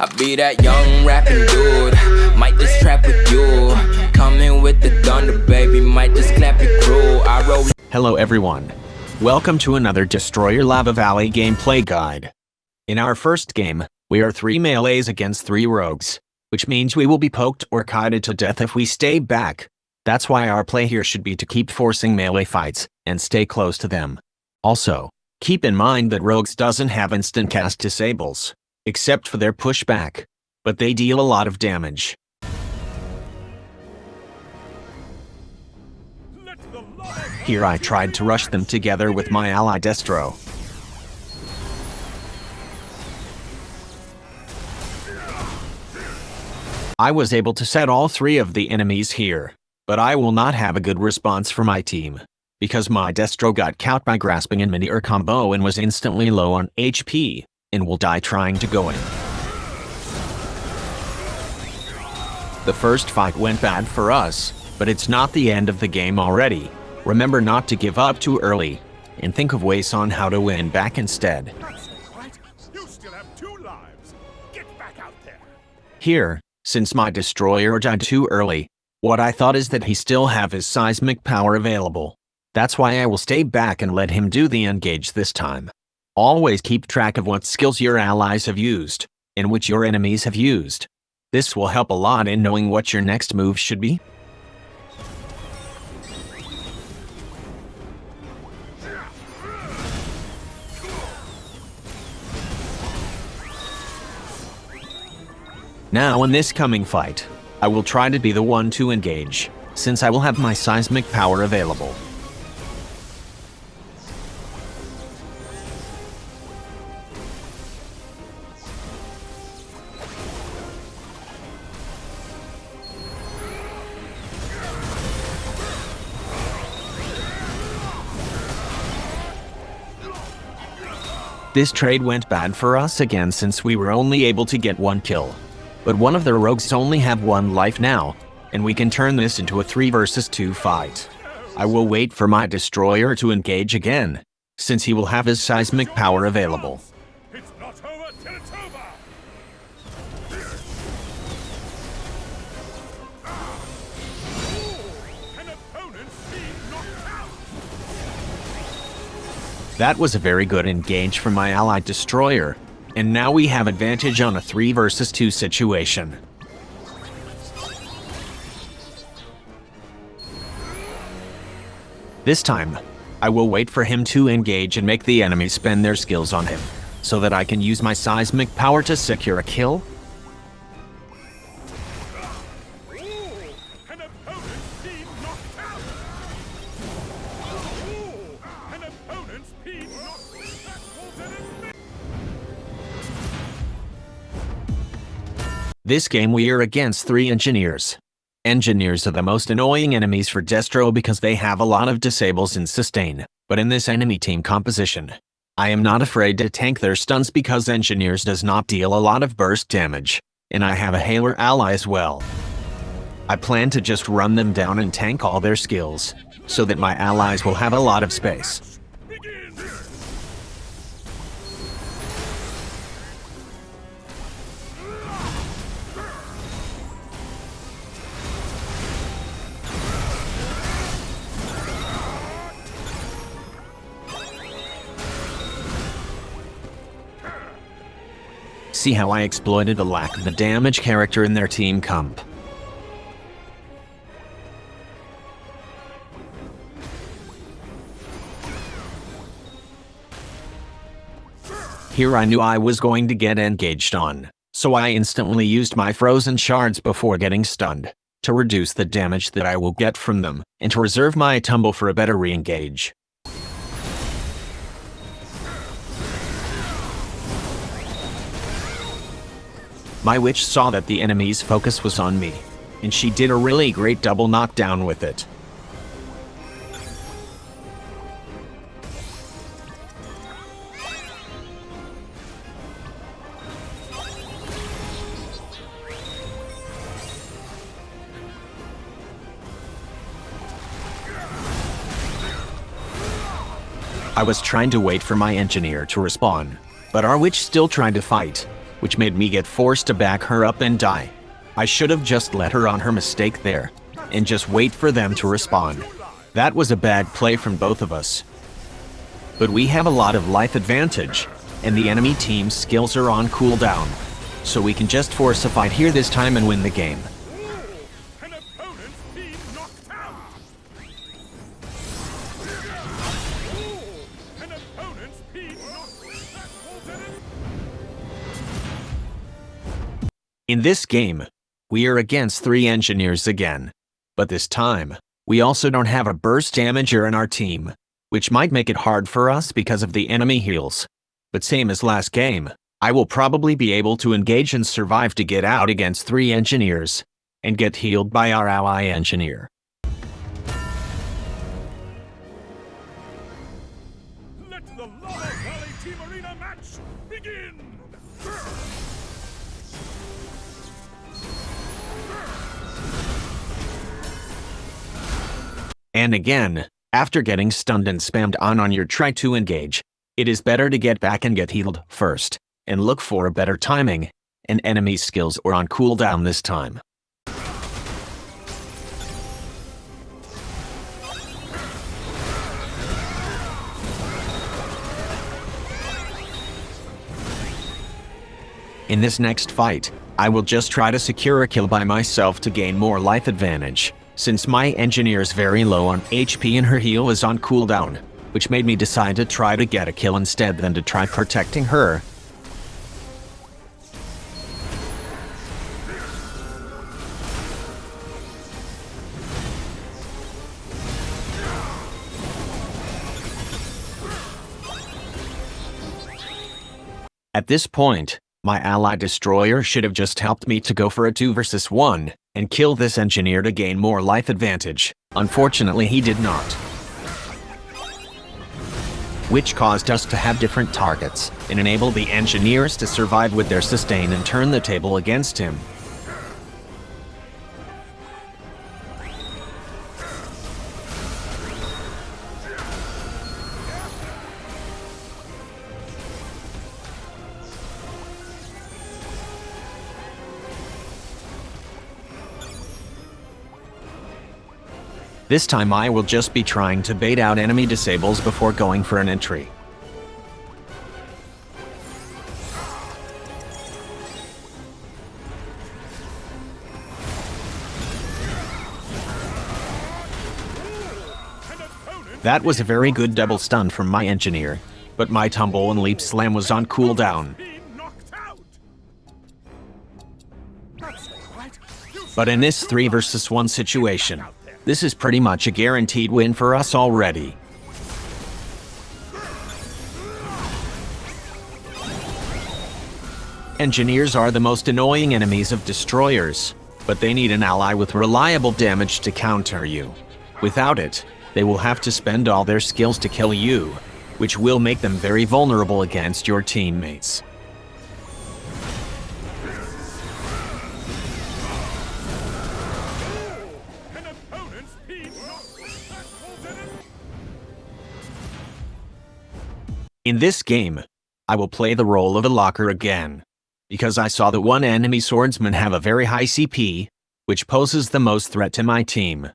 I be that young rapping dude, might just trap with you. Coming with the thunder, baby, might just clap your crew. I roll. Hello everyone. Welcome to another Destroyer Lava Valley gameplay guide. In our first game, we are 3 melees against 3 rogues, which means we will be poked or kited to death if we stay back. That's why our play here should be to keep forcing melee fights and stay close to them. Also, keep in mind that rogues doesn't have instant cast disables, except for their pushback, but they deal a lot of damage. Here I tried to rush them together with my ally Destro. I was able to set all 3 of the enemies here, but I will not have a good response for my team, because my Destro got caught by grasping and mini-er combo and was instantly low on HP, and will die trying to go in. The first fight went bad for us, but it's not the end of the game already. Remember not to give up too early, and think of ways on how to win back instead. You still have 2 lives. Get back out there. Here, since my destroyer died too early, what I thought is that he still have his seismic power available. That's why I will stay back and let him do the engage this time. Always keep track of what skills your allies have used, and which your enemies have used. This will help a lot in knowing what your next move should be. Now in this coming fight, I will try to be the one to engage, since I will have my seismic power available. This trade went bad for us again since we were only able to get 1 kill. But one of the rogues only have 1 life now, and we can turn this into a 3 versus 2 fight. I will wait for my destroyer to engage again, since he will have his seismic power available. It's not over till it's over. An opponent's being knocked out. That was a very good engage from my allied destroyer, and now we have advantage on a 3 versus 2 situation. This time, I will wait for him to engage and make the enemy spend their skills on him, so that I can use my seismic power to secure a kill. An opponent's being knocked out. An opponent's being knocked out. This game we are against 3 engineers. Engineers are the most annoying enemies for Destro because they have a lot of disables and sustain, but in this enemy team composition, I am not afraid to tank their stuns because engineers does not deal a lot of burst damage, and I have a Hailer ally as well. I plan to just run them down and tank all their skills, so that my allies will have a lot of space. See how I exploited the lack of the damage character in their team comp. Here I knew I was going to get engaged on, so I instantly used my frozen shards before getting stunned, to reduce the damage that I will get from them, and to reserve my tumble for a better re-engage. My witch saw that the enemy's focus was on me, and she did a really great double knockdown with it. I was trying to wait for my engineer to respawn, but our witch still tried to fight. which made me get forced to back her up and die. I should have just let her on her mistake there, and just wait for them to respond. That was a bad play from both of us. But we have a lot of life advantage, and the enemy team's skills are on cooldown, so we can just force a fight here this time and win the game. An opponent's been knocked out! An opponent's been knocked out! In this game, we are against 3 engineers again, but this time, we also don't have a burst damager in our team, which might make it hard for us because of the enemy heals. But same as last game, I will probably be able to engage and survive to get out against 3 engineers, and get healed by our ally engineer. Let the Lava Valley Team Arena match begin! And again, after getting stunned and spammed on your try to engage, it is better to get back and get healed first, and look for a better timing, and enemy skills are on cooldown this time. In this next fight, I will just try to secure a kill by myself to gain more life advantage, since my engineer is very low on HP and her heal is on cooldown, which made me decide to try to get a kill instead than to try protecting her. At this point, my ally destroyer should have just helped me to go for a 2 versus 1 and kill this engineer to gain more life advantage. Unfortunately, he did not, which caused us to have different targets and enable the engineers to survive with their sustain and turn the table against him. This time I will just be trying to bait out enemy disables before going for an entry. That was a very good double stun from my engineer, but my tumble and leap slam was on cooldown. But in this 3 versus 1 situation, this is pretty much a guaranteed win for us already. Engineers are the most annoying enemies of destroyers, but they need an ally with reliable damage to counter you. Without it, they will have to spend all their skills to kill you, which will make them very vulnerable against your teammates. In this game, I will play the role of a locker again, because I saw that one enemy swordsman have a very high CP, which poses the most threat to my team.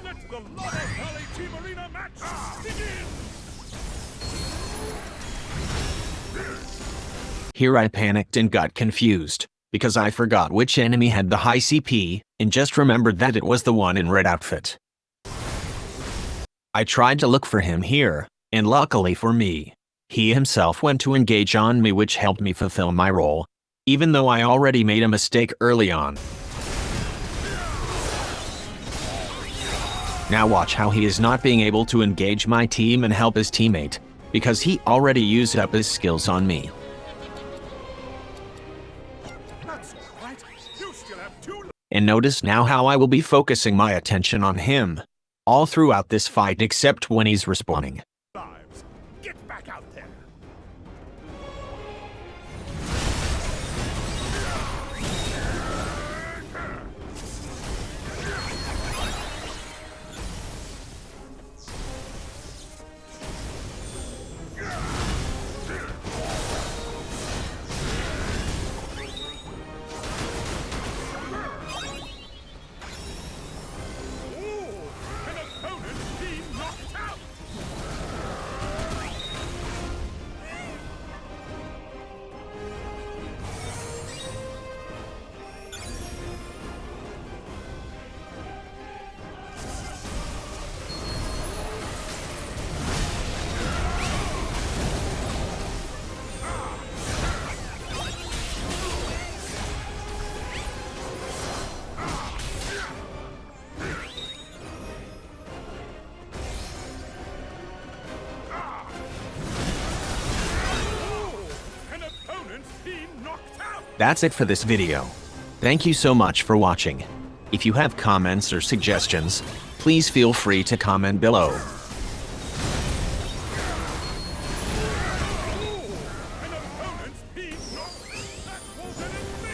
Let the Lava Valley Team Arena match begin! Here I panicked and got confused, because I forgot which enemy had the high CP, and just remembered that it was the one in red outfit. I tried to look for him here, and luckily for me, he himself went to engage on me, which helped me fulfill my role, even though I already made a mistake early on. Now watch how he is not being able to engage my team and help his teammate, because he already used up his skills on me. And notice now how I will be focusing my attention on him all throughout this fight except when he's respawning. Lives. Get back out there! That's it for this video. Thank you so much for watching. If you have comments or suggestions, please feel free to comment below.